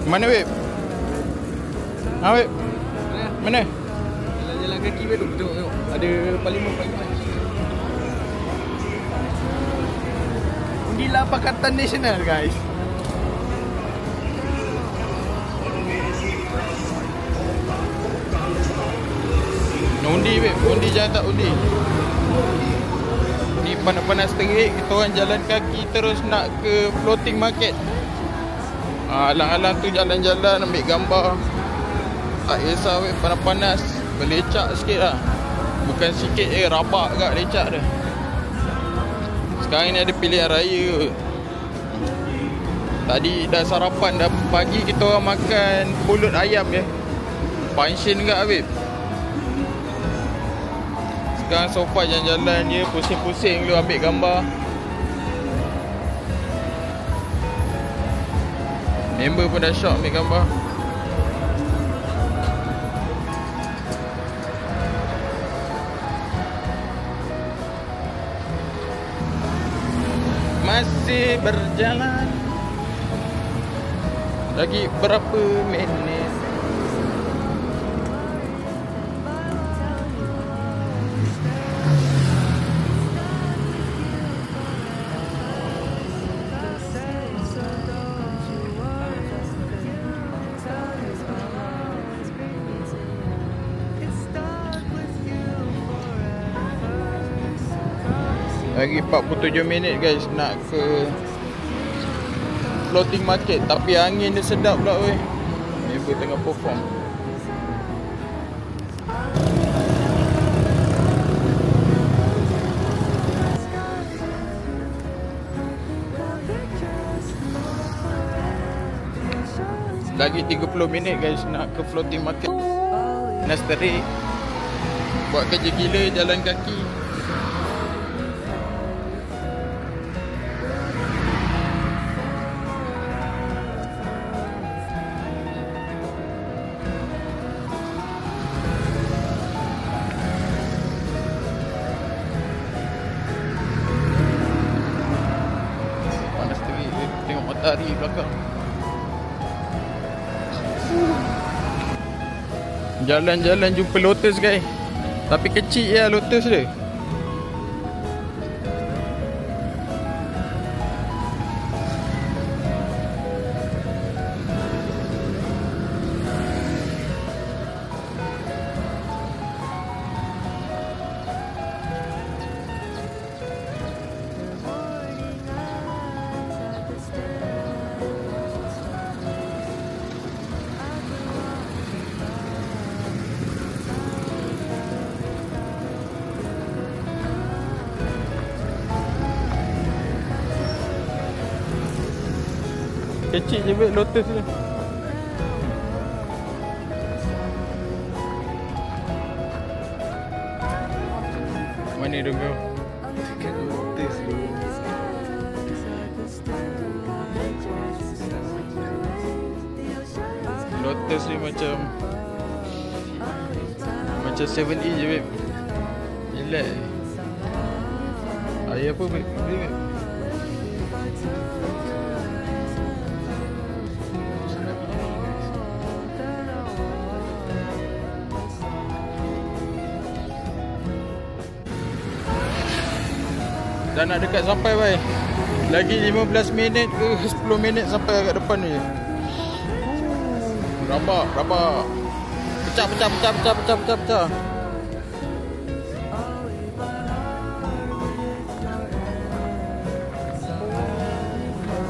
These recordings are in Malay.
Mana web? Ha web? Mana? Jalan kaki web tu. Tengok. Ada parlimen. Undilah Pakatan Nasional guys. Undi web, undi jangan tak undi. Ni panas-panas terik, kita orang jalan kaki terus nak ke floating market. Alang-alang tu jalan-jalan ambil gambar. Tak kisah weh, panas-panas, belecak sikit lah. Bukan sikit rabak kat lecak dia. Sekarang ni ada pilihan raya. Tadi dah sarapan, dah pagi kita orang makan pulut ayam je. Panshin kat Habib. Sekarang sofa jalan-jalan je, pusing-pusing dulu ambil gambar. Member pun dah syok ambil gambar. Masih berjalan. Lagi berapa minit? Lagi 47 minit guys nak ke floating market. Tapi angin dia sedap pula weh. Member tengah perform. Lagi 30 minit guys nak ke floating market. Nas terik. Buat kerja gila jalan kaki. Tengok matahari belakang. Jalan-jalan jumpa lotus guys. Tapi kecil ya lotus dia. Kecil je weh lotus ni. Mana dia kau? Dekat lotus ni. Lotus ni macam 7E je weh. Relax. Air apa weh? Dah nak dekat sampai weh. Lagi 15 minit ke 10 minit sampai kat depan ni. Rabak. Pecah.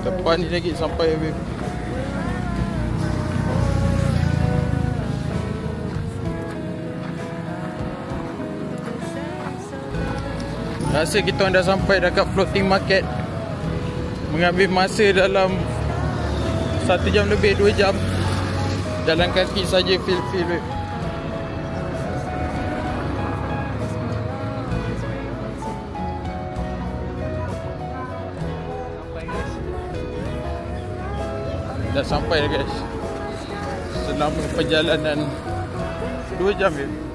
Depan ni lagi sampai weh. Rasa kita dah sampai dekat floating market. Mengambil masa dalam 1 jam lebih, 2 jam. Jalan kaki saja feel. Dah sampai dah guys. Selama perjalanan 2 jam je. 2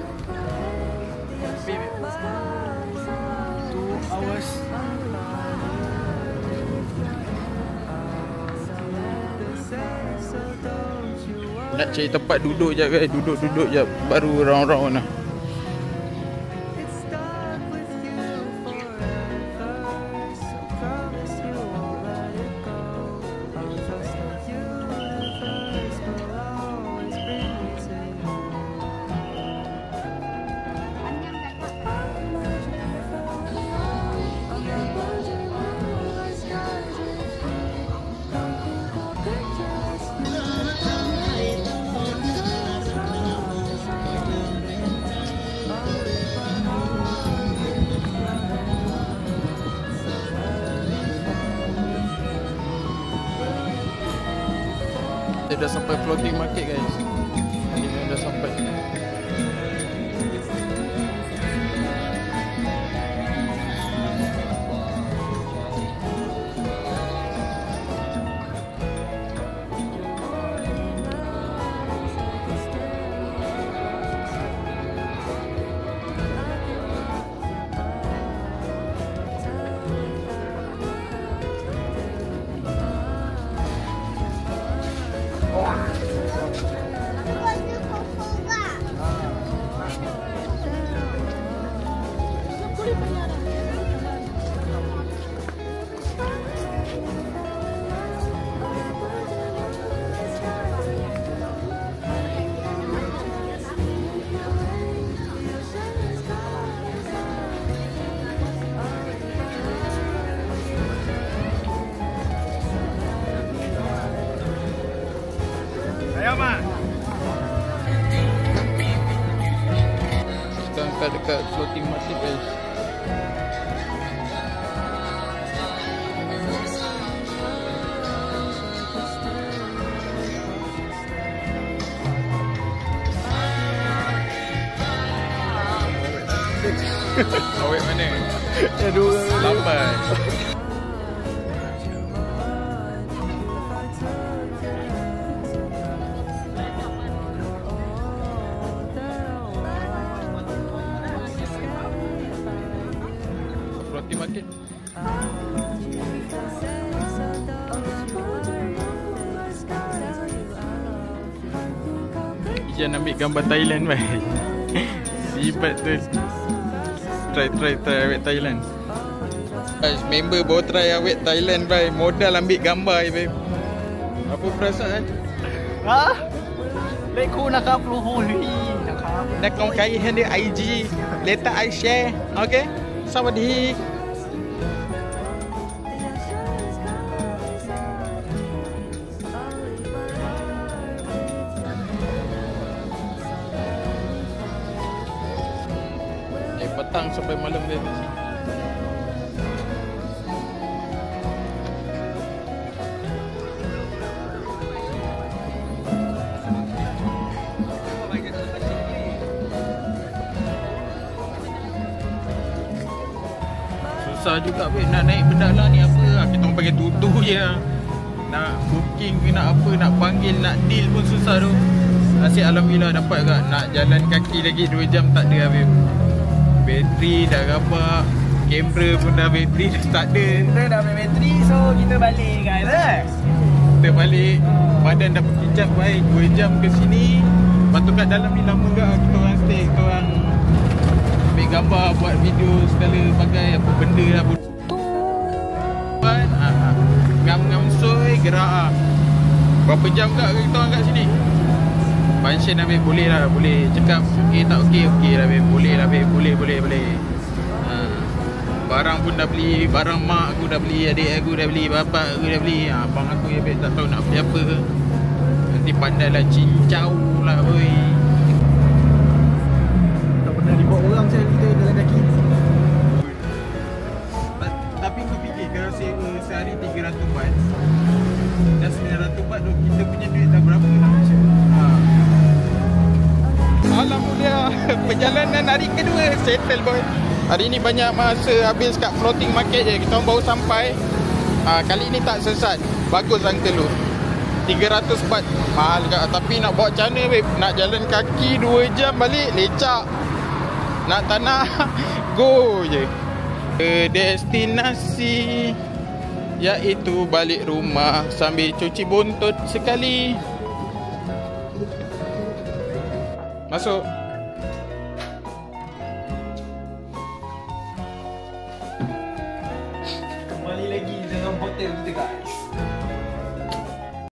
hours. Nak cari tempat duduk je guys. Duduk je. Baru round-round lah. Kita dah sampai floating market guys. Kita dah sampai. Sekarang dekat floating market guys. Awet mana? Aduh, lambat. Floating market. Jangan ambil gambar Thailand bhai. Sibat tu. Try awet Thailand. Guys, member baru try awet Thailand bhai. Modal ambil gambar bhai. Apa perasaan? Ha? Lekku nak upload holi. Nak kau kai handle IG. Later I share. Okay? Sawadee. Petang sampai malam dia. Susah juga weh nak naik benda lah ni apa. Kita orang pakai tutu je. Nak booking ke nak apa, nak panggil, nak deal pun susah tu. Nasib alhamdulillah dapat juga. Nak jalan kaki lagi 2 jam tak ada habis. Bateri dah rabak. Kamera pun dah bateri dah tak ada. Kita dah ambil bateri, so kita balik guys. Kita balik. Badan dah berkicap baik 2 jam ke sini. Lepas tu kat dalam ni lama juga. Kita orang stay, kita orang ambil gambar, buat video segala bagai apa benda lah. Ngam-ngam soy gerak lah. Berapa jam kat kita orang kat sini? Function Habib boleh lah, boleh cakap okey tak okey, okey lah Habib, boleh lah Habib, boleh. Barang pun dah beli, barang mak aku dah beli, adik aku dah beli, bapak aku dah beli. Abang aku ya Habib tak tahu nak beli apa. Nanti pandai lah cincau lah boy. Tak pernah dibawa orang saya kita jalan kaki. Tapi kau fikir kalau sewa sehari 300 baht dah 900 baht tu, kita punya duit dah berapa dah macam. Alhamdulillah, perjalanan hari kedua settle boy. Hari ni banyak masa habis kat floating market je. Kita baru sampai. Kali ni tak sesat. Bagus Uncle Lu. 300 baht. Mahal kat. Tapi nak bawa macam mana babe? Nak jalan kaki 2 jam balik lecak. Nak tak nak go je. Ke destinasi iaitu balik rumah sambil cuci buntut sekali. Masuk. Kembali lagi dengan hotel kita guys.